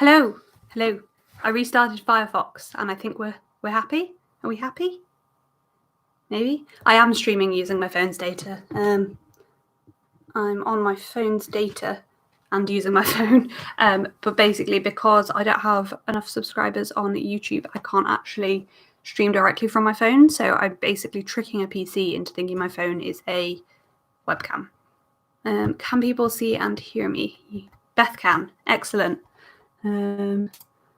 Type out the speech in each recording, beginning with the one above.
Hello. I restarted Firefox and I think we're happy. Are we happy? Maybe. I am streaming using my phone's data. I'm on my phone's data and using my phone. But basically, because I don't have enough subscribers on YouTube, I can't actually stream directly from my phone. So I'm basically tricking a PC into thinking my phone is a webcam. Can people see and hear me? Beth can. Excellent.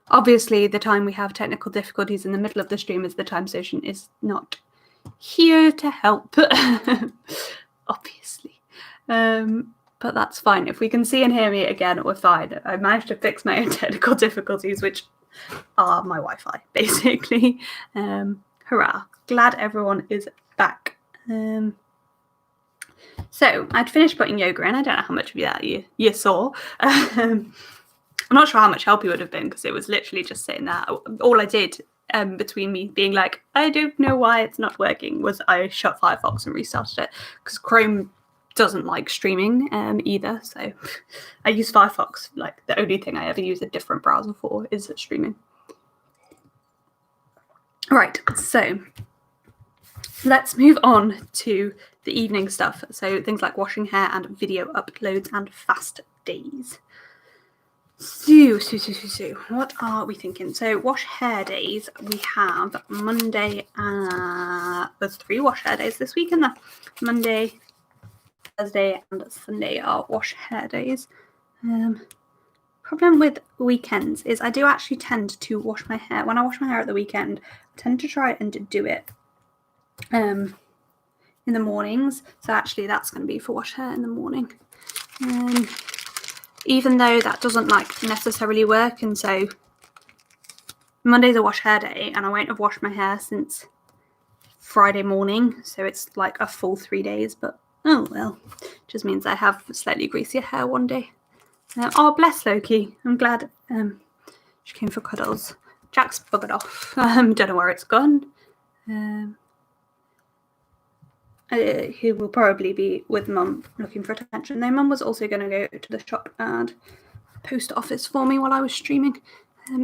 Obviously, the time we have technical difficulties in the middle of the stream is the time Station is not here to help, obviously. But that's fine. If we can see and hear me again, we're fine. I managed to fix my own technical difficulties, which are my Wi-Fi, basically. Hurrah. Glad everyone is back. So I'd finished putting yoga in. I don't know how much of that you saw. I'm not sure how much help he would have been because it was literally just sitting there. All I did between me being like, I don't know why it's not working, was I shut Firefox and restarted it because Chrome doesn't like streaming either. So I use Firefox. Like the only thing I ever use a different browser for is streaming. Right, so let's move on to the evening stuff. So things like washing hair and video uploads and fast days. So, what are we thinking? So, wash hair days, we have Monday, there's 3 wash hair days this week, and the Monday, Thursday, and Sunday are wash hair days. Problem with weekends is I do actually tend to wash my hair. When I wash my hair at the weekend, I tend to try and do it in the mornings. So, actually, that's going to be for wash hair in the morning. Even though that doesn't necessarily work, and so Monday's a wash hair day and I won't have washed my hair since Friday morning, so it's like a full 3 days, but oh well, just means I have slightly greasier hair one day. Oh, bless Loki. I'm glad she came for cuddles. Jack's buggered off. Don't know where it's gone. He will probably be with Mum looking for attention. Though Mum was also going to go to the shop and post office for me while I was streaming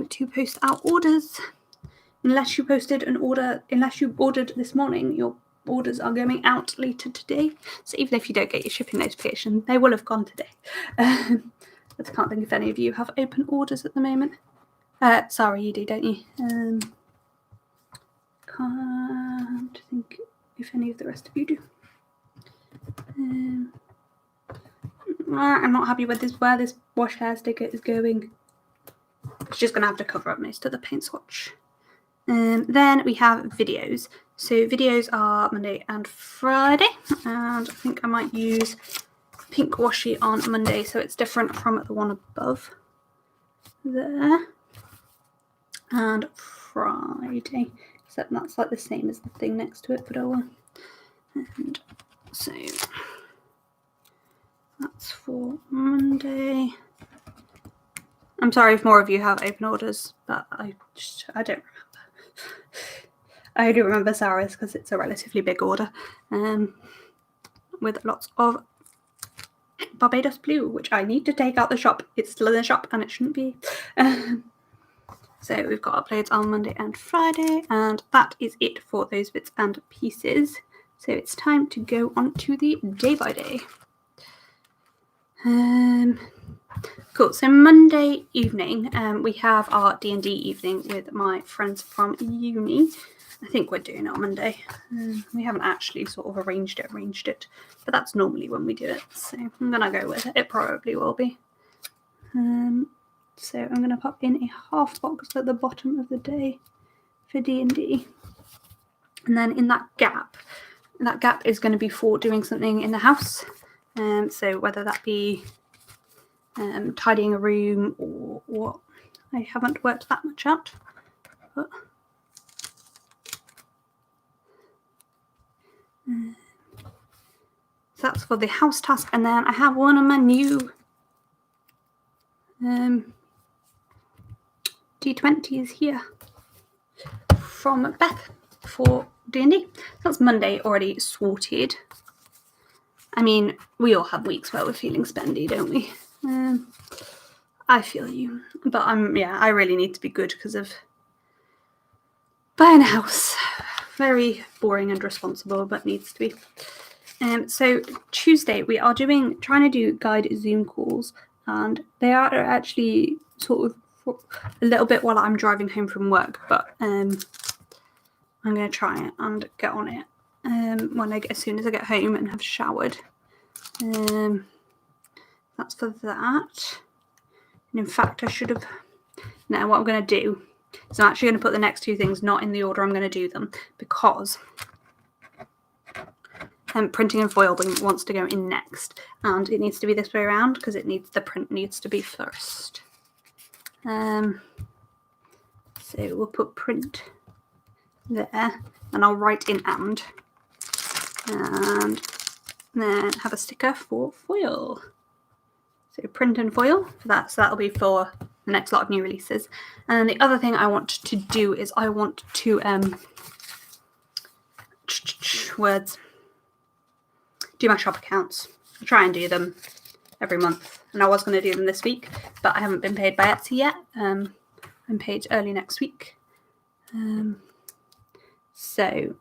to post out orders. Unless you ordered this morning, your orders are going out later today. So even if you don't get your shipping notification, they will have gone today. But I can't think if any of you have open orders at the moment. Sorry, you do, don't you? Can't think if any of the rest of you do. I'm not happy with where this wash hair sticker is going. It's just going to have to cover up most of the paint swatch. Then we have videos. So videos are Monday and Friday. And I think I might use pink washi on Monday, so it's different from the one above there. And Friday. Except that's like the same as the thing next to it, but oh well. And so that's for Monday. I'm sorry if more of you have open orders, but I don't remember. I do remember Sarah's because it's a relatively big order with lots of Barbados Blue, which I need to take out the shop. It's still in the shop and it shouldn't be. So we've got uploads on Monday and Friday, and that is it for those bits and pieces. So it's time to go on to the day by day. Cool. So Monday evening, we have our D&D evening with my friends from uni. I think we're doing it on Monday. We haven't actually sort of arranged it, but that's normally when we do it. So I'm gonna go with it. It probably will be. So I'm going to pop in a half box at the bottom of the day for D&D. And then in that gap is going to be for doing something in the house. So whether that be tidying a room or what, I haven't worked that much out. But so that's for the house task. And then I have one on my new D20 is here from Beth for D&D. That's Monday already sorted. I mean, we all have weeks where we're feeling spendy, don't we? I feel you. But I really need to be good because of buying a house. Very boring and responsible, but needs to be. So Tuesday we are trying to do guide Zoom calls, and they are actually sort of a little bit while I'm driving home from work, but I'm going to try it and get on it as soon as I get home and have showered. That's for that. And in fact, I should have. Now, what I'm going to do is I'm actually going to put the next two things not in the order I'm going to do them, because printing and foil wants to go in next, and it needs to be this way around because the print needs to be first. So we'll put print there, and I'll write in and then have a sticker for foil. So print and foil for that. So that'll be for the next lot of new releases. And then the other thing I want to do is I want to do my shop accounts. I try and do them every month, and I was going to do them this week, but I haven't been paid by Etsy yet. I'm paid early next week. So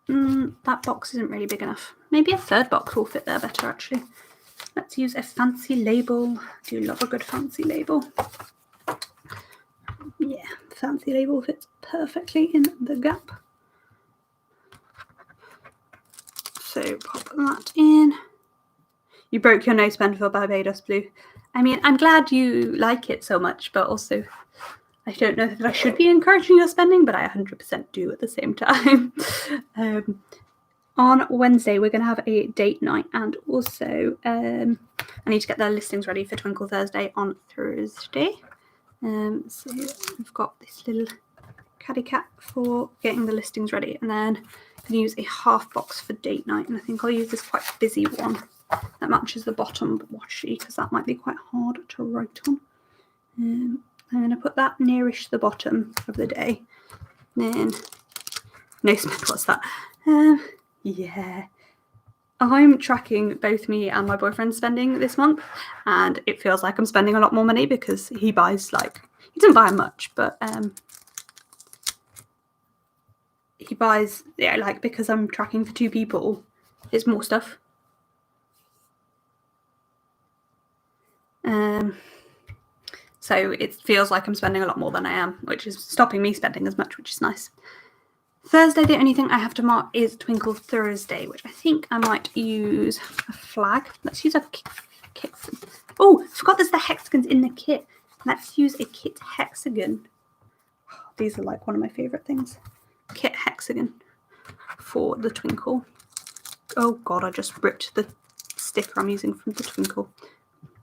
that box isn't really big enough. Maybe a third box will fit there better, actually. Let's use a fancy label. I do love a good fancy label. Yeah, fancy label fits perfectly in the gap. So pop that in. You broke your nose pen for Barbados Blue. I mean, I'm glad you like it so much, but also I don't know that I should be encouraging your spending, but I 100% do at the same time. On Wednesday, we're going to have a date night, and also I need to get the listings ready for Twinkle Thursday on Thursday. So we've got this little caddy cat for getting the listings ready, and then I'm going to use a half box for date night, and I think I'll use this quite busy one that matches the bottom washi, because that might be quite hard to write on. I'm going to put that nearish the bottom of the day. Then, no, what's that? Yeah, I'm tracking both me and my boyfriend's spending this month, and it feels like I'm spending a lot more money because he buys, he doesn't buy much, but he buys, because I'm tracking for 2 people, it's more stuff. So it feels like I'm spending a lot more than I am, which is stopping me spending as much, which is nice. Thursday, the only thing I have to mark is Twinkle Thursday, which I think I might use a flag. Let's use a kit. Oh, I forgot there's the hexagons in the kit. Let's use a kit hexagon. These are one of my favourite things. Kit hexagon for the Twinkle. Oh God, I just ripped the sticker I'm using from the Twinkle.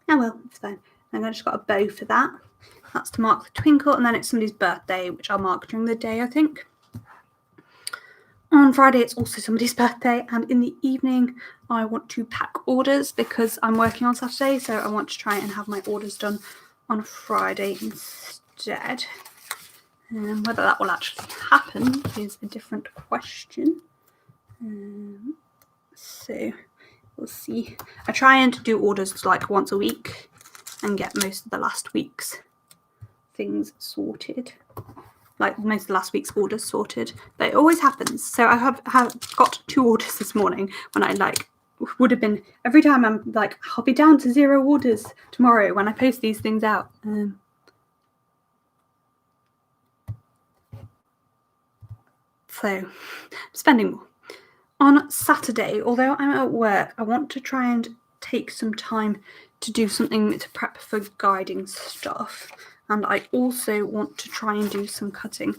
Oh well, it's fine. And I just got a bow for that. That's to mark the Twinkle, and then it's somebody's birthday, which I'll mark during the day, I think. On Friday, it's also somebody's birthday, and in the evening, I want to pack orders because I'm working on Saturday, so I want to try and have my orders done on Friday instead. Whether that will actually happen is a different question. So we'll see. I try and do orders once a week and get most of the last week's things sorted. Most of the last week's orders sorted, but it always happens. So I have got 2 orders this morning when I would have been, every time I'm I'll be down to 0 orders tomorrow when I post these things out. So I'm spending more. On Saturday, although I'm at work, I want to try and take some time to do something to prep for guiding stuff. And I also want to try and do some cutting.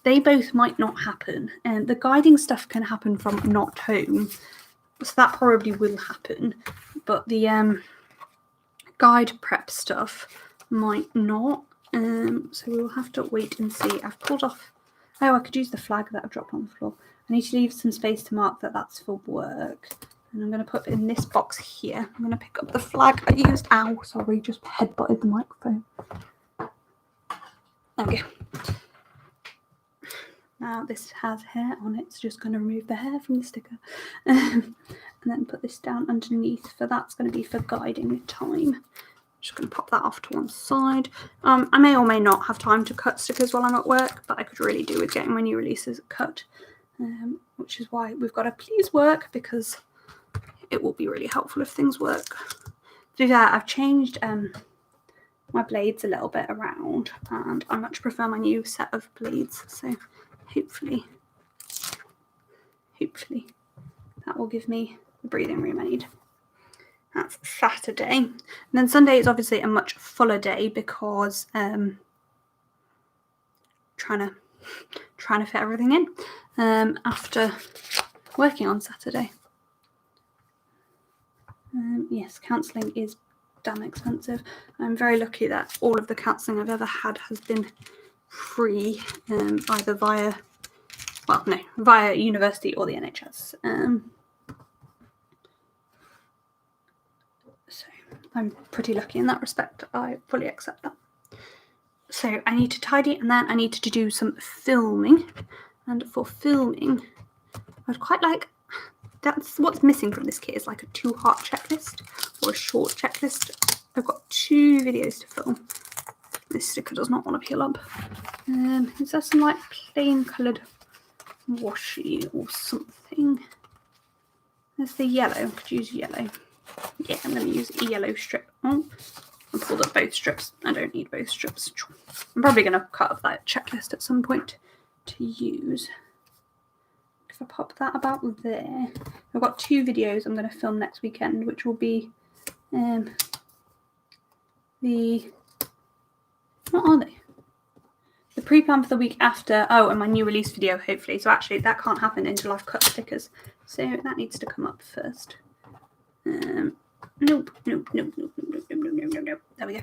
They both might not happen. And the guiding stuff can happen from not home. So that probably will happen. But the guide prep stuff might not. So we'll have to wait and see. I've pulled off... Oh, I could use the flag that I've dropped on the floor. I need to leave some space to mark that that's for work. And I'm going to put it in this box here. I'm going to pick up the flag I used. Ow, sorry, just headbutted the microphone. There we go. Now this has hair on it, so just going to remove the hair from the sticker. And then put this down underneath, for that's going to be for guiding time. Just going to pop that off to one side. I may or may not have time to cut stickers while I'm at work, but I could really do with getting my new releases cut, which is why we've got to please work, because it will be really helpful if things work. To do that, I've changed my blades a little bit around, and I much prefer my new set of blades. So hopefully that will give me the breathing room I need. That's Saturday. And then Sunday is obviously a much fuller day because trying to fit everything in after working on Saturday. Yes, counselling is damn expensive. I'm very lucky that all of the counselling I've ever had has been free, either via university or the NHS. So I'm pretty lucky in that respect. I fully accept that. So I need to tidy, and then I need to do some filming. And for filming, I'd quite like, that's what's missing from this kit, is like a 2-part checklist or a short checklist. I've got 2 videos to film. This sticker does not want to peel up. Is there some like plain coloured washi or something? There's the yellow. I could use yellow. Yeah, I'm going to use a yellow strip. Oh, I pulled up both strips. I don't need both strips. I'm probably going to cut up that checklist at some point to use. If I pop that about there, I've got 2 videos I'm going to film next weekend, which will be what are they? The pre-plan for the week after. Oh, and my new release video, hopefully. So actually, that can't happen until I've cut stickers. So that needs to come up first. Nope. There we go.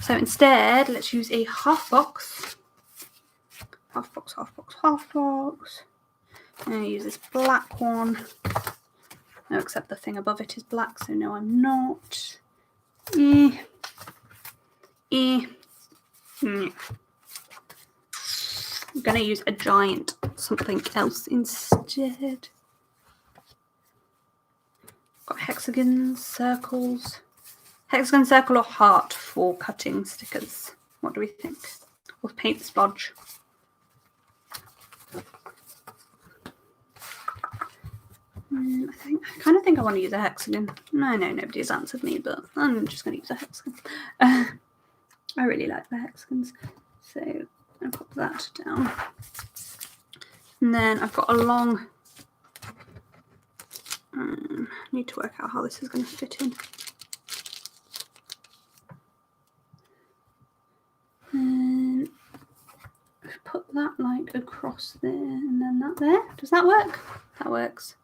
So instead, let's use a half box. Half box. I'm going to use this black one. No, except the thing above it is black, so no, I'm not. I'm going to use a giant something else instead. Got hexagons, circles. Hexagon, circle, or heart for cutting stickers. What do we think? Or paint splodge. I kind of think I want to use a hexagon. No, nobody's answered me, but I'm just going to use a hexagon. I really like the hexagons. So I'll pop that down. And then I've got a long... I need to work out how this is going to fit in. And put that like across there and then that there. Does that work? That works.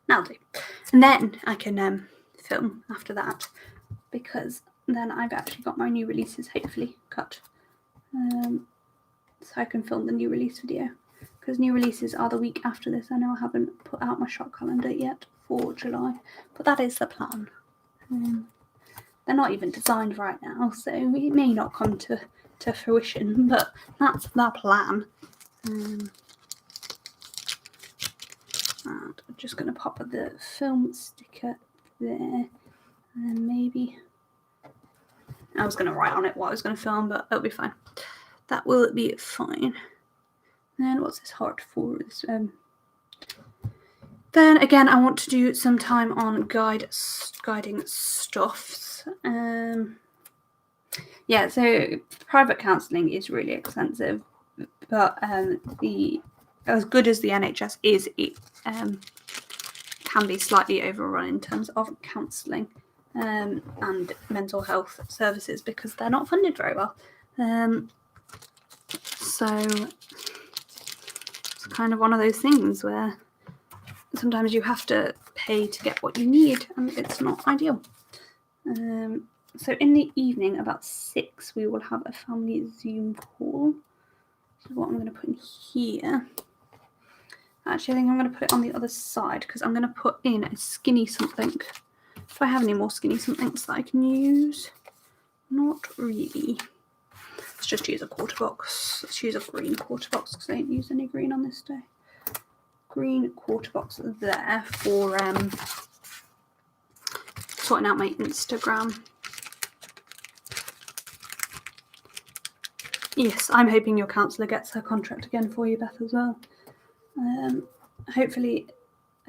That'll do. And then I can film after that, because then I've actually got my new releases hopefully cut. So I can film the new release video, because new releases are the week after this. I know I haven't put out my shop calendar yet for July, but that is the plan. They're not even designed right now, so it may not come to fruition, but that's the plan. And I'm just going to pop the film sticker there, and then maybe I was going to write on it what I was going to film, but it'll be fine. That will be fine. Then what's this heart for? Then again, I want to do some time on guiding stuffs. Yeah, so private counselling is really expensive, but as good as the NHS is, it can be slightly overrun in terms of counselling and mental health services, because they're not funded very well. So it's kind of one of those things where sometimes you have to pay to get what you need, and it's not ideal. So in the evening, about 6, we will have a family Zoom call. This is what I'm going to put in here. Actually, I think I'm going to put it on the other side, because I'm going to put in a skinny something. Do I have any more skinny somethings that I can use? Not really. Let's just use a quarter box. Let's use a green quarter box, because I didn't use any green on this day. Green quarter box there for sorting out my Instagram. Yes, I'm hoping your counsellor gets her contract again for you, Beth, as well. Hopefully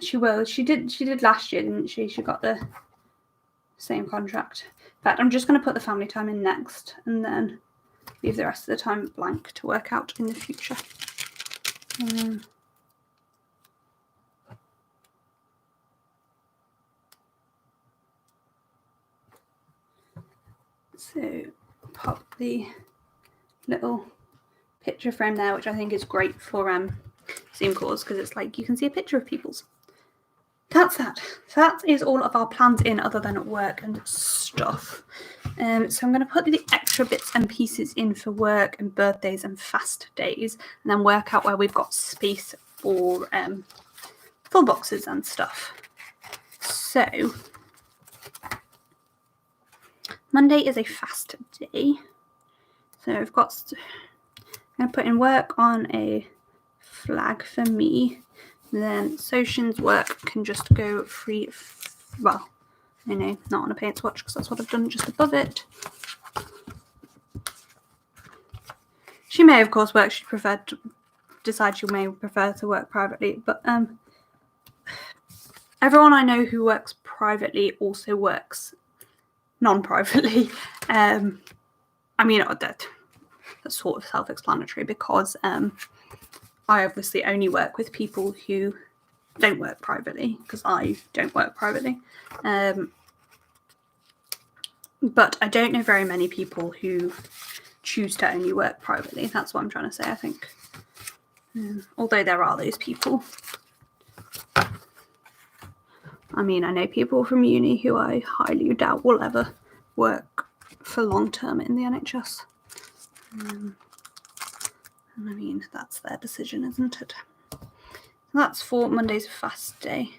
she will. She did last year, didn't she? She got the same contract. In fact, I'm just going to put the family time in next and then leave the rest of the time blank to work out in the future. So pop the little picture frame there, which I think is great for Zoom calls because it's like you can see a picture of people's. That's that. So that is all of our plans in other than work and stuff. So I'm going to put the extra bits and pieces in for work and birthdays and fast days, and then work out where we've got space for full boxes and stuff. So Monday is a fast day. So I'm going to put in work on a flag for me. Then Socian's work can just go free. Well, not on a paint swatch because that's what I've done just above it. She may, of course, decide she may prefer to work privately, but everyone I know who works privately also works non-privately. That's sort of self-explanatory because I obviously only work with people who don't work privately because I don't work privately. But I don't know very many people who choose to only work privately. That's what I'm trying to say, I think. Although there are those people. I know people from uni who I highly doubt will ever work for long term in the NHS. That's their decision, isn't it? That's for Monday's fast day.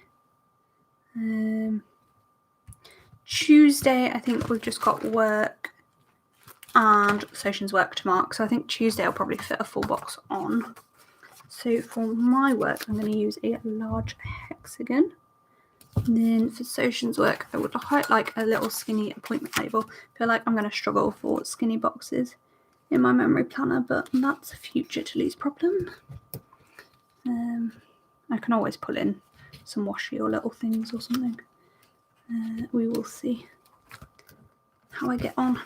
Tuesday, I think we've just got work and Socian's work to mark. So I think Tuesday I'll probably fit a full box on. So for my work, I'm going to use a large hexagon. And then for Socian's work, I would like a little skinny appointment label. I feel like I'm going to struggle for skinny boxes in my memory planner, but that's a future Tilly's problem. I can always pull in some washi or little things or something. We will see how I get on.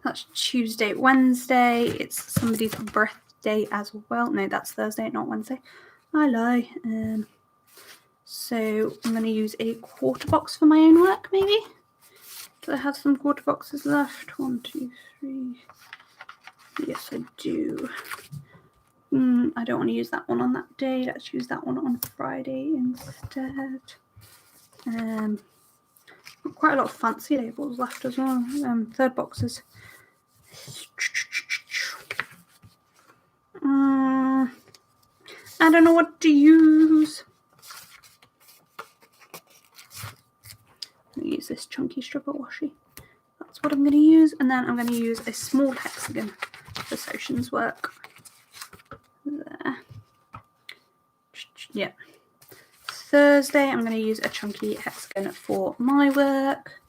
That's Tuesday. Wednesday, it's somebody's birthday as well. No, that's Thursday, not Wednesday. I lie. So I'm going to use a quarter box for my own work, maybe. Do I have some quarter boxes left? 1, 2, 3. Yes, I do. I don't want to use that one on that day. Let's use that one on Friday instead. Quite a lot of fancy labels left as well. Third boxes. I don't know what to use. I'm going to use this chunky strip of washi. That's what I'm going to use. And then I'm going to use a small hexagon for Socian's work. There. Yeah. Thursday, I'm going to use a chunky hexagon for my work.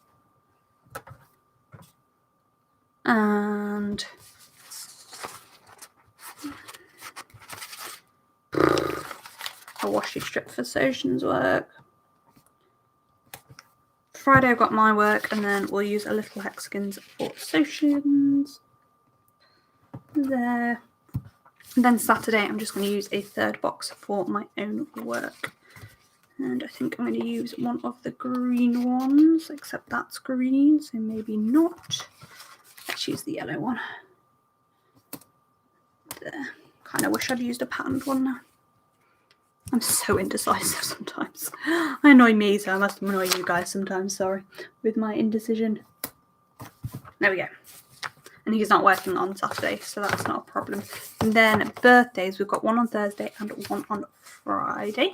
And a washi strip for Socian's work. Friday, I've got my work, and then we'll use a little hexagons for Socian's. There. And then Saturday, I'm just going to use a third box for my own work. And I think I'm going to use one of the green ones, except that's green, so maybe not. Let's use the yellow one. There. Kind of wish I'd used a patterned one now. I'm so indecisive sometimes. I annoy me, so I must annoy you guys sometimes, sorry, with my indecision. There we go. And he's not working on Saturday, so that's not a problem. And then birthdays, we've got one on Thursday and one on Friday.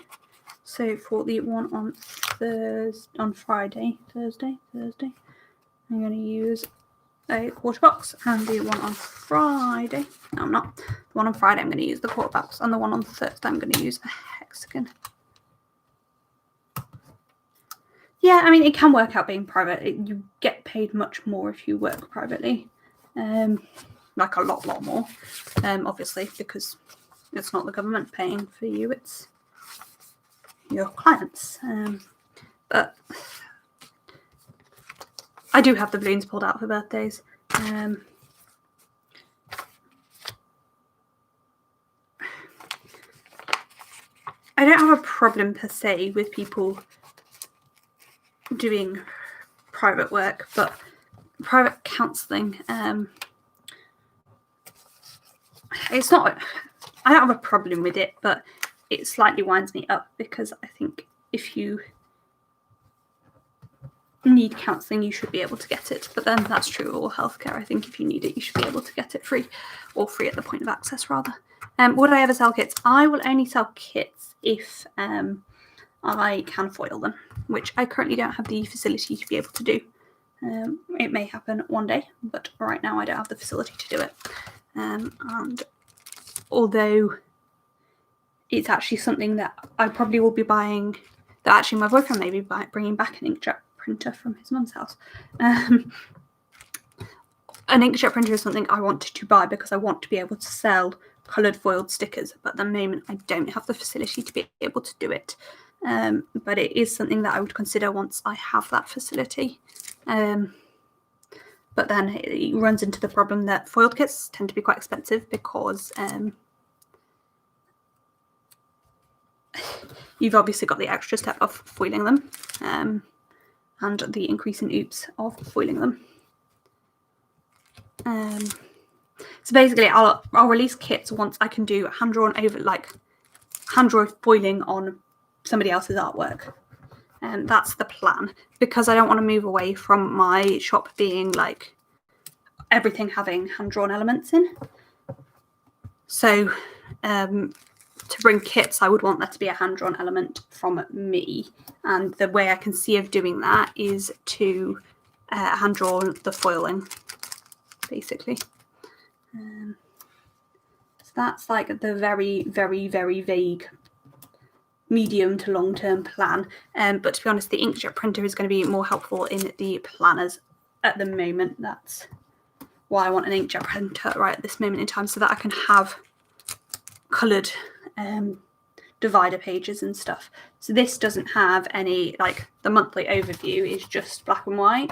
So for the one on Thursday, I'm going to use a quarter box, and the one on Friday, no, I'm not. The one on Friday, I'm going to use the quarter box, and the one on Thursday, I'm going to use a hexagon. Yeah, I mean, it can work out being private. You get paid much more if you work privately, like a lot more, obviously, because it's not the government paying for you, it's your clients. But I do have the balloons pulled out for birthdays. I don't have a problem per se with people doing private work, but private counselling, it's not, I don't have a problem with it, but it slightly winds me up because I think if you need counselling, you should be able to get it. But then that's true of all healthcare. I think if you need it, you should be able to get it free, or free at the point of access, rather. Would I ever sell kits? I will only sell kits if I can foil them, which I currently don't have the facility to be able to do. It may happen one day, but right now I don't have the facility to do it. And although it's actually something that I probably will be buying, that actually my boyfriend may be bringing back an inkjet printer from his mum's house. An inkjet printer is something I wanted to buy because I want to be able to sell coloured foiled stickers, but at the moment I don't have the facility to be able to do it. But it is something that I would consider once I have that facility. But then it runs into the problem that foiled kits tend to be quite expensive because you've obviously got the extra step of foiling them and the increase in oops of foiling them. So basically, I'll release kits once I can do hand-drawn foiling on somebody else's artwork. And that's the plan, because I don't want to move away from my shop being like everything having hand-drawn elements in. So to bring kits, I would want that to be a hand-drawn element from me. And the way I can see of doing that is to hand-draw the foiling, basically. So that's like the very, very, very vague medium to long-term plan. But to be honest, the inkjet printer is going to be more helpful in the planners at the moment. That's why I want an inkjet printer right at this moment in time, so that I can have coloured divider pages and stuff. So this doesn't have any, like the monthly overview is just black and white.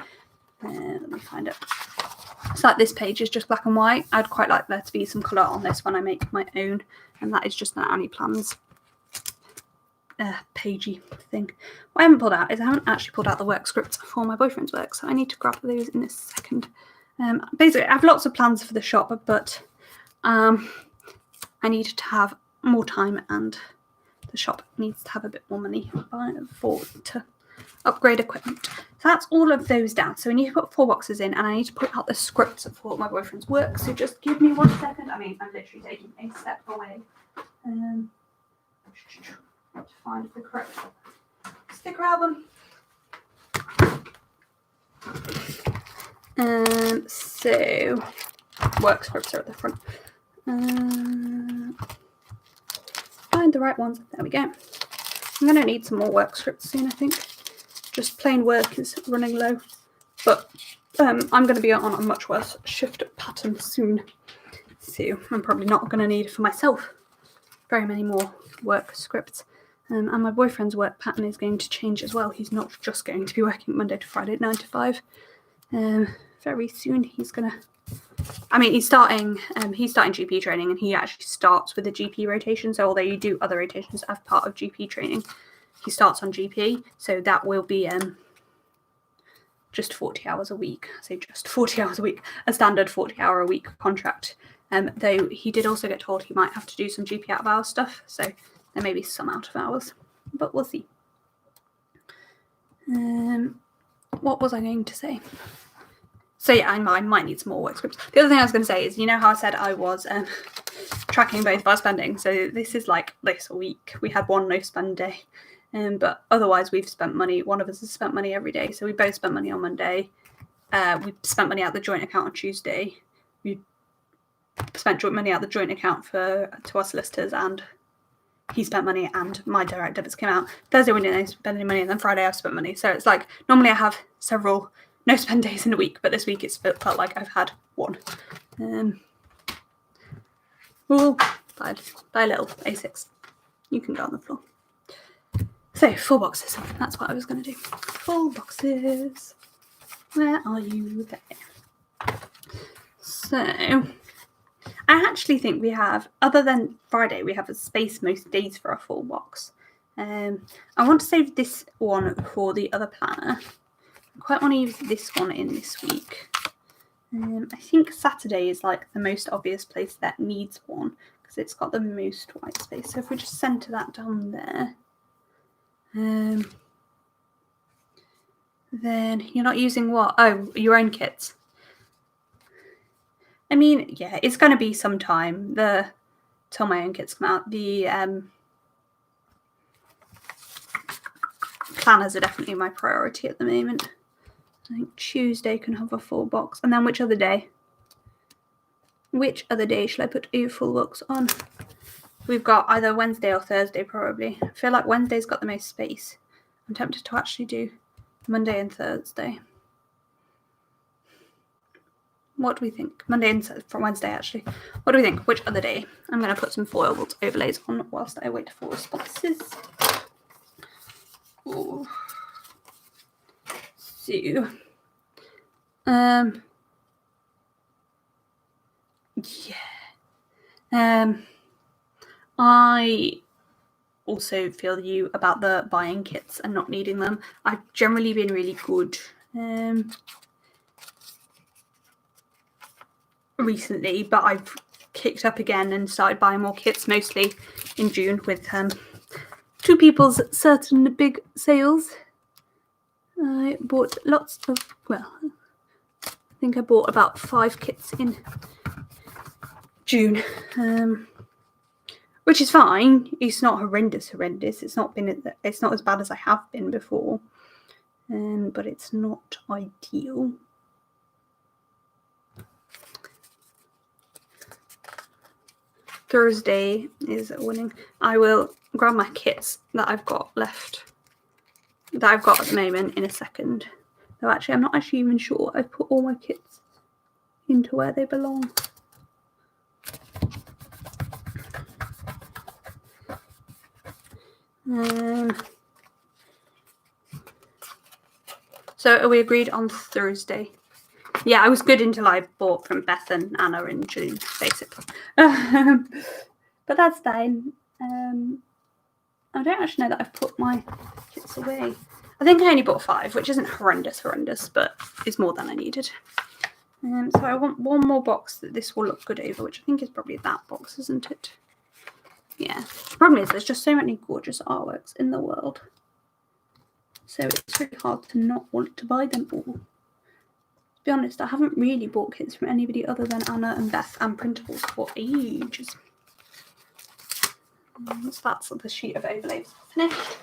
Let me find it. So like this page is just black and white. I'd quite like there to be some colour on this when I make my own, and that is just an Annie Plans pagey thing. What I haven't pulled out is I haven't actually pulled out the work scripts for my boyfriend's work, so I need to grab those in a second. Basically, I have lots of plans for the shop, but I need to have more time, and the shop needs to have a bit more money to upgrade equipment. So that's all of those down. So we need to put 4 boxes in, and I need to put out the scripts for my boyfriend's work. So just give me 1 second. I mean, I'm literally taking a step away. To find the correct sticker album. So work scripts are at the front. Find the right ones. There we go. I'm going to need some more work scripts soon, I think. Just plain work is running low, but I'm going to be on a much worse shift pattern soon, so I'm probably not going to need for myself very many more work scripts. And my boyfriend's work pattern is going to change as well. He's not just going to be working Monday to Friday at 9 to 5. Very soon he's going to, I mean, he's starting GP training, and he actually starts with a GP rotation. So although you do other rotations as part of GP training, he starts on GP. So that will be just 40 hours a week. I say just 40 hours a week, a standard 40-hour-a-week contract. Though he did also get told he might have to do some GP out of hours stuff. So there may be some out of hours, but we'll see. What was I going to say? So yeah, I might need some more work scripts. The other thing I was going to say is, you know how I said I was tracking both of our spending? So this is like this week. We had 1 no spend day, but otherwise we've spent money. One of us has spent money every day. So we both spent money on Monday. We spent money out the joint account on Tuesday. We spent money out the joint account to our solicitors and he spent money and my direct debits came out. Thursday we didn't spend any money, and then Friday I've spent money. So it's like normally I have several no spend days in a week, but this week it's felt like I've had one. We'll buy a little A6. You can go on the floor. So 4 boxes. That's what I was going to do. 4 boxes. Where are you there? So I actually think we have, other than Friday, we have a space most days for a full box. I want to save this one for the other planner. I quite want to use this one in this week. I think Saturday is like the most obvious place that needs one because it's got the most white space. So if we just centre that down there, then you're not using what? Oh, your own kits. I mean, yeah, it's going to be some time till my own kits come out. The planners are definitely my priority at the moment. I think Tuesday can have a full box. And then which other day? Which other day should I put a full box on? We've got either Wednesday or Thursday probably. I feel like Wednesday's got the most space. I'm tempted to actually do Monday and Thursday. What do we think? Monday and from Wednesday actually. What do we think? Which other day? I'm going to put some foiled overlays on whilst I wait for responses. Ooh. So, yeah. I also feel you about the buying kits and not needing them. I've generally been really good recently, but I've kicked up again and started buying more kits, mostly in June with 2 people's certain big sales. I bought lots of, well, I think I bought about 5 kits in June, which is fine. It's not horrendous. It's not as bad as I have been before, but it's not ideal. Thursday is winning. I will grab my kits that I've got left, that I've got at the moment, in a second. Though actually, I'm not actually even sure I've put all my kits into where they belong. So are we agreed on Thursday? Yeah, I was good until I bought from Beth and Anna in June, basically. But that's fine. I don't actually know that I've put my kits away. I think I only bought 5, which isn't horrendous, but is more than I needed. So I want one more box that this will look good over, which I think is probably that box, isn't it? Yeah. The problem is there's just so many gorgeous artworks in the world. So it's really hard to not want to buy them all. To be honest, I haven't really bought kits from anybody other than Anna and Beth and Printables for ages. So that's the sheet of overlays finished.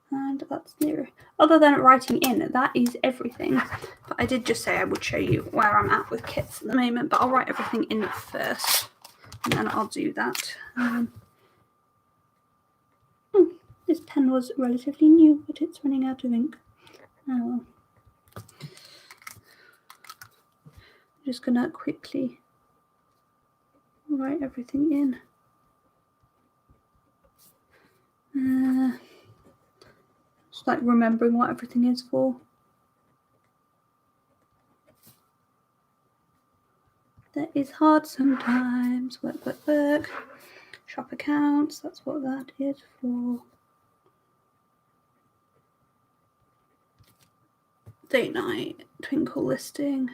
And that's near. Other than writing in, that is everything. But I did just say I would show you where I'm at with kits at the moment, but I'll write everything in first. And then I'll do that. This pen was relatively new, but it's running out of ink. Oh well. I'm just gonna quickly write everything in. Just like remembering what everything is for. That is hard sometimes. Work. Shop accounts, that's what that is for. Date night, twinkle listing.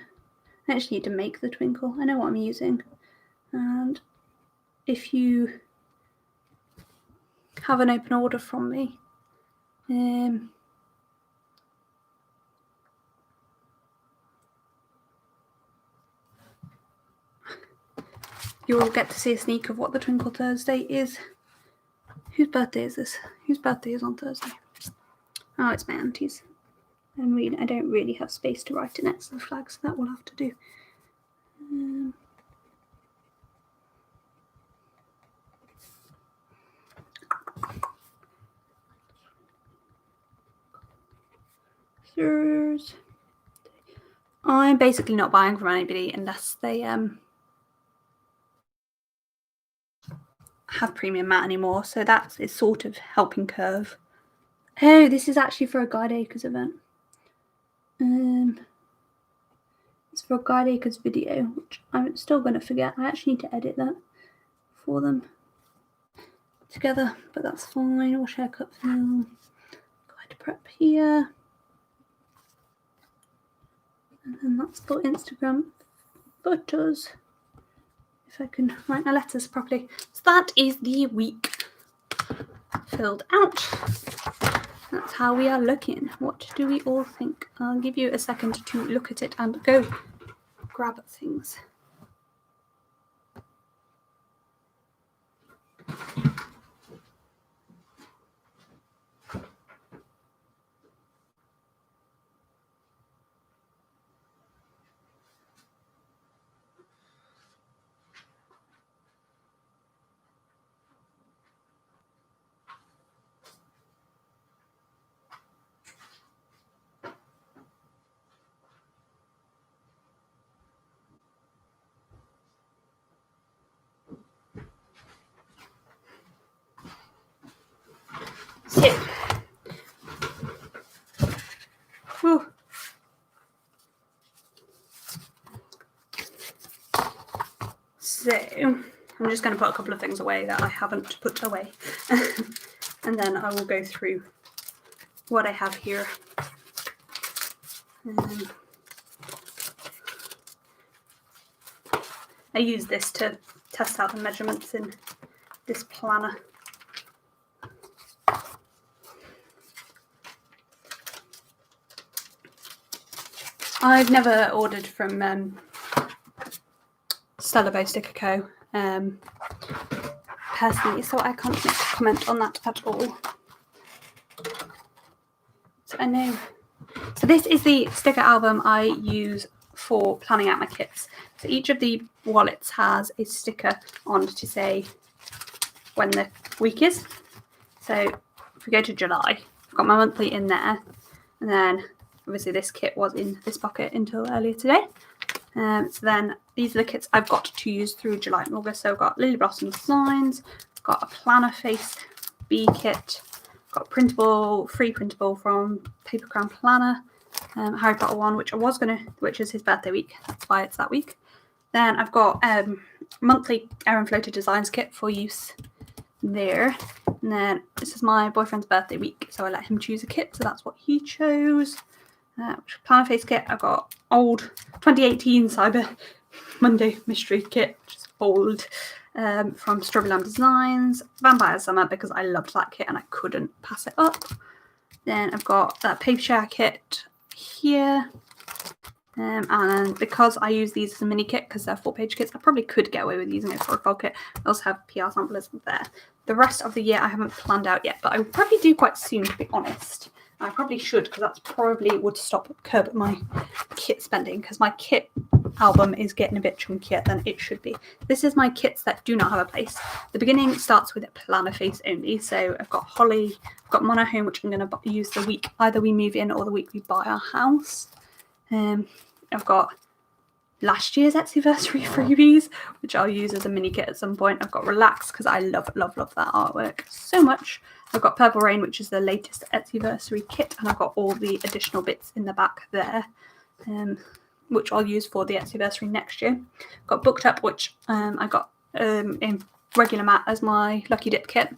I actually need to make the twinkle. I know what I'm using. And if you have an open order from me, you'll get to see a sneak of what the Twinkle Thursday is. Whose birthday is this? Whose birthday is on Thursday? Oh, it's my auntie's. I don't really have space to write in extra flags, so that will have to do. I'm basically not buying from anybody unless they have premium mat anymore, so that is sort of helping Curve. Oh, this is actually for a Guide Acres event. It's for a Guide Acres video, which I'm still going to forget. I actually need to edit that for them together, but that's fine. Wash haircut film, guide prep here, and then that's for Instagram photos. If I can write my letters properly. So that is the week filled out. That's how we are looking. What do we all think? I'll give you a second to look at it and go grab things. So I'm just going to put a couple of things away that I haven't put away, and then I will go through what I have here. I use this to test out the measurements in this planner. I've never ordered from Stella Bow Sticker Co. Personally, so I can't comment on that at all. So I know. So this is the sticker album I use for planning out my kits. So each of the wallets has a sticker on to say when the week is. So if we go to July, I've got my monthly in there, and then obviously this kit was in this pocket until earlier today. So then these are the kits I've got to use through July and August. So I've got Lily Blossom Designs, got a planner face bee kit, got free printable from Paper Crown Planner, Harry Potter one, which is his birthday week. That's why it's that week. Then I've got monthly Air and Floater Designs kit for use there. And then this is my boyfriend's birthday week, so I let him choose a kit. So that's what he chose. Planner face kit. I've got old 2018 Cyber Monday mystery kit, which is old, from Strawberry Lamb Designs. Vampire Summer, because I loved that kit and I couldn't pass it up. Then I've got that paper share kit here. And then because I use these as a mini kit because they're 4-page kits, I probably could get away with using it for a full kit. I also have PR samplers there. The rest of the year I haven't planned out yet, but I will probably do quite soon, to be honest. I probably should, because that's probably would curb my kit spending, because my kit album is getting a bit chunkier than it should be. This is my kits that do not have a place. The beginning starts with a planner face only. So I've got Holly, I've got Monohome, which I'm going to use the week either we move in or the week we buy our house. I've got last year's Etsyversary freebies, which I'll use as a mini kit at some point. I've got Relax, because I love that artwork so much. I've got Purple Rain, which is the latest Etsyversary kit, and I've got all the additional bits in the back there, which I'll use for the Etsyversary next year. I've got Booked Up, which I got in regular mat as my Lucky Dip kit.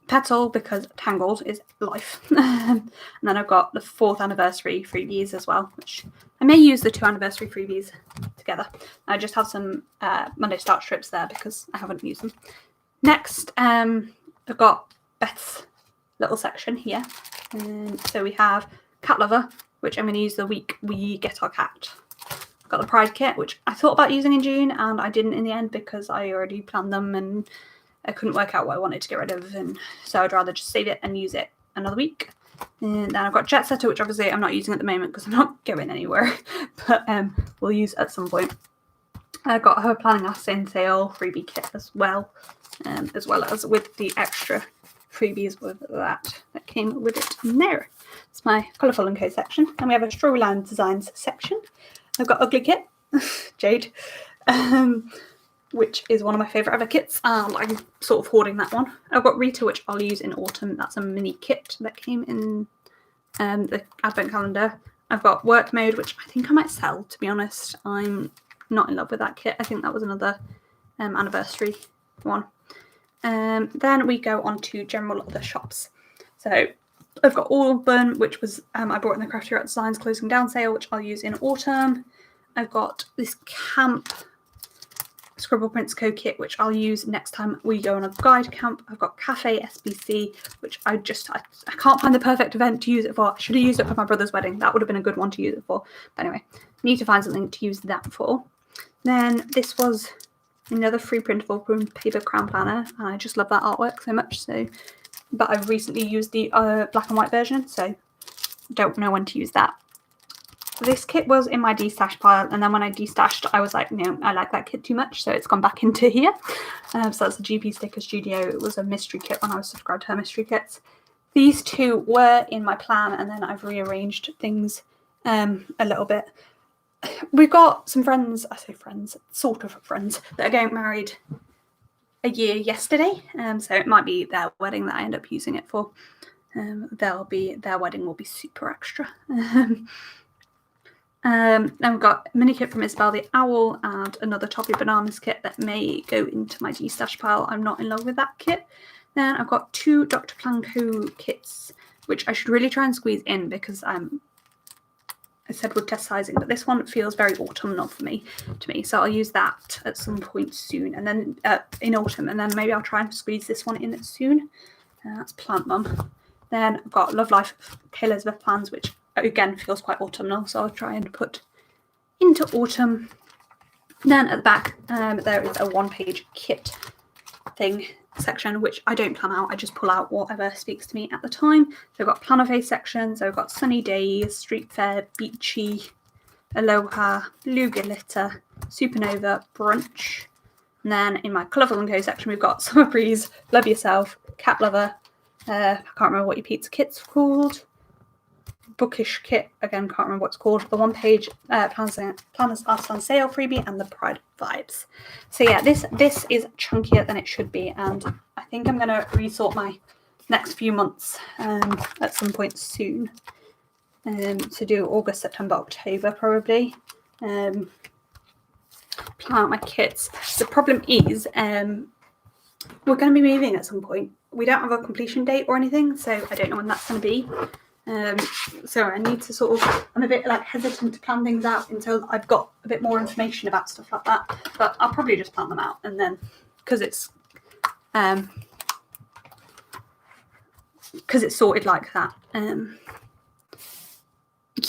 Petal, because Tangled is life. And then I've got the 4th anniversary freebies as well, which I may use the 2 anniversary freebies together. I just have some Monday Start strips there because I haven't used them. Next, I've got Beth's little section here. So we have Cat Lover, which I'm going to use the week we get our cat. I've got the Pride kit, which I thought about using in June and I didn't in the end because I already planned them and I couldn't work out what I wanted to get rid of, and so I'd rather just save it and use it another week. And then I've got Jet Setter, which obviously I'm not using at the moment because I'm not going anywhere, but we'll use at some point. I got her Planning Us in Sale freebie kit as well as with the extra freebies with that came with it in there. It's my Colourful & Co section. And we have a Storyline Designs section. I've got Ugly Kit, Jade, which is one of my favourite ever kits. I'm sort of hoarding that one. I've got Rita, which I'll use in autumn. That's a mini kit that came in the advent calendar. I've got Work Mode, which I think I might sell, to be honest. I'm not in love with that kit. I think that was another anniversary one. Then we go on to general other shops. So I've got Allburn, which was I bought in the Crafty Art Designs closing down sale, which I'll use in autumn. I've got this Camp Scribble Prints Co kit, which I'll use next time we go on a guide camp. I've got Cafe SBC, which I can't find the perfect event to use it for. I should have used it for my brother's wedding. That would have been a good one to use it for. But anyway, need to find something to use that for. Then this was another free printable paper crown planner, and I just love that artwork so much. So, but I've recently used the black and white version, so don't know when to use that. This kit was in my destash pile, and then when I destashed, I was like, no, I like that kit too much, so it's gone back into here. So that's the GP Sticker Studio. It was a mystery kit when I was subscribed to her mystery kits. These two were in my plan, and then I've rearranged things a little bit. We've got some friends, I say friends, sort of friends, that are getting married a year yesterday. So it might be their wedding that I end up using it for. Their wedding will be super extra. Then we've got a mini kit from Isabel the Owl and another Toffee Bananas kit that may go into my destash pile. I'm not in love with that kit. Then I've got two Dr. Planko kits, which I should really try and squeeze in because I said wood test sizing, but this one feels very autumnal to me. So I'll use that at some point soon, and then in autumn, and then maybe I'll try and squeeze this one in soon. That's Plant Mum. Then I've got Love Life Kay Elizabeth plans, which again feels quite autumnal, so I'll try and put into autumn. Then at the back there is a one-page kit thing section, which I don't plan out, I just pull out whatever speaks to me at the time. So I've got planner face section, so I've got Sunny Days, Street Fair, Beachy, Aloha, Blue Glitter, Supernova, Brunch. And then in my Colourful & Co section we've got Summer Breeze, Love Yourself, Cat Lover, I can't remember what your pizza kit's called, Bookish kit, again can't remember what it's called, the one-page Planners Are on Sale freebie, and the Pride Vibes. So yeah, this is chunkier than it should be, and I think I'm going to resort my next few months at some point soon to do August, September, October probably. Plan out my kits. The problem is we're going to be moving at some point. We don't have a completion date or anything, so I don't know when that's going to be. So I need to sort of, I'm a bit like hesitant to plan things out until I've got a bit more information about stuff like that, but I'll probably just plan them out, and then because it's sorted like that.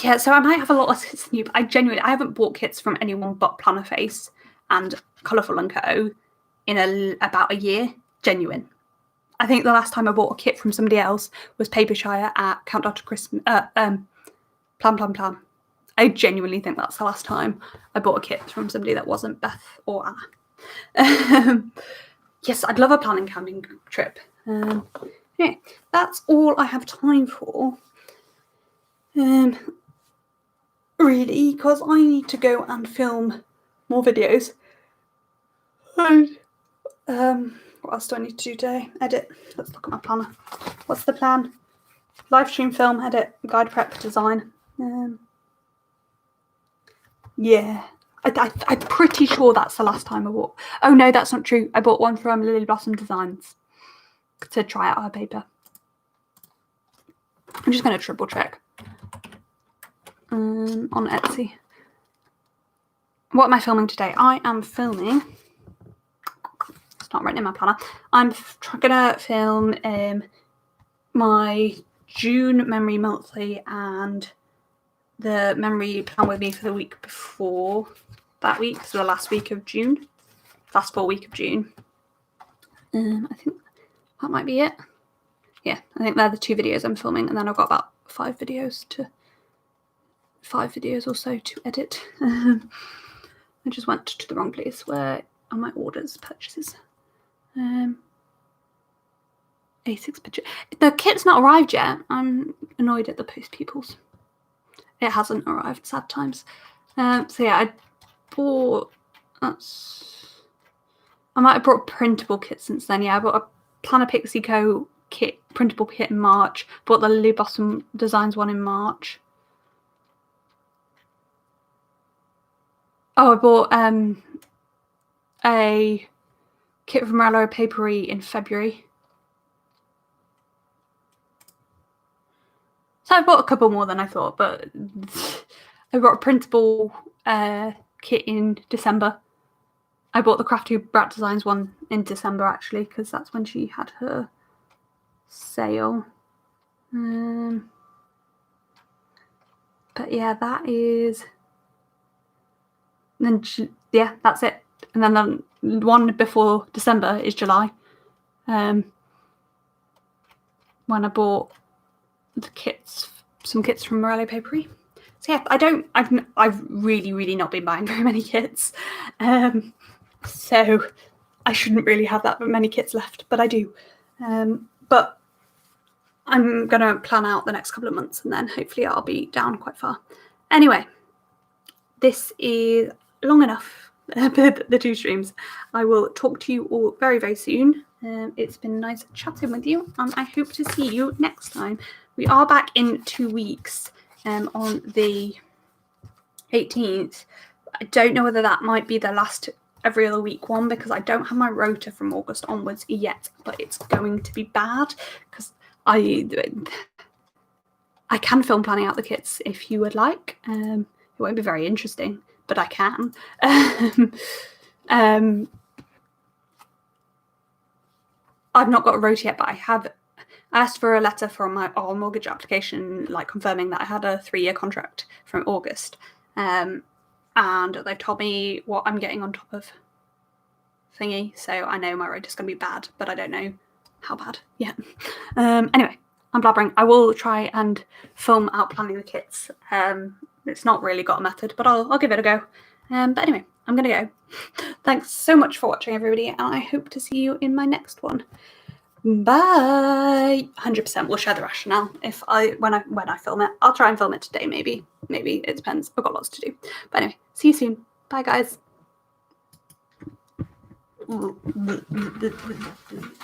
Yeah, so I might have a lot of kits new, but I haven't bought kits from anyone but Planner Face and Colourful & Co in about a year. Genuine. I think the last time I bought a kit from somebody else was Papershire at Countdown to Christmas. Plan. I genuinely think that's the last time I bought a kit from somebody that wasn't Beth or Anna. Yes, I'd love a planning camping trip. Yeah, that's all I have time for. Really, because I need to go and film more videos. And what else do I need to do today? Edit. Let's look at my planner. What's the plan? Live stream, film, edit, guide prep, design. Yeah. I'm pretty sure that's the last time I bought. Oh no, that's not true. I bought one from Lily Blossom Designs to try out her paper. I'm just going to triple check on Etsy. What am I filming today? I am filming... It's not written in my planner. I'm gonna film my June memory monthly and the memory plan with me for the week before that week, so the last week of June, last full week of June. I think that might be it. Yeah, I think they're the two videos I'm filming, and then I've got about 5 videos or so to edit. I just went to the wrong place. Where are my orders, purchases? A6 picture. The kit's not arrived yet. I'm annoyed at the post peoples. It hasn't arrived, sad times. So yeah, I bought... I might have brought printable kits since then. Yeah, I bought a Planner Pixie Co kit, printable kit in March. Bought the Lily Blossom Designs one in March. Oh, I bought a kit from Morello Papery in February. So I bought a couple more than I thought, but I bought a printable kit in December. I bought the Crafty Brat Designs one in December, actually, because that's when she had her sale. But yeah, that is... And then, yeah, that's it. And then the one before December is July. When I bought the kits, some kits from Morello Papery. So yeah, I've really not been buying very many kits. So I shouldn't really have that many kits left, but I do. But I'm going to plan out the next couple of months and then hopefully I'll be down quite far. Anyway, this is long enough, the 2 streams. I will talk to you all very soon. It's been nice chatting with you and I hope to see you next time. We are back in 2 weeks on the 18th. I don't know whether that might be the last every other week one because I don't have my rota from August onwards yet, but it's going to be bad because I can film planning out the kits if you would like. It won't be very interesting, but I can. I've not got a rota yet, but I asked for a letter from our mortgage application, like confirming that I had a 3-year contract from August. And they've told me what I'm getting on top of thingy, so I know my rota's going to be bad, but I don't know how bad yet. Anyway, I'm blabbering. I will try and film out planning the kits. It's not really got a method, but I'll give it a go. But anyway, I'm going to go. Thanks so much for watching, everybody, and I hope to see you in my next one. Bye. 100% will share the rationale when I film it. I'll try and film it today, maybe. Maybe it depends. I've got lots to do. But anyway, see you soon. Bye, guys.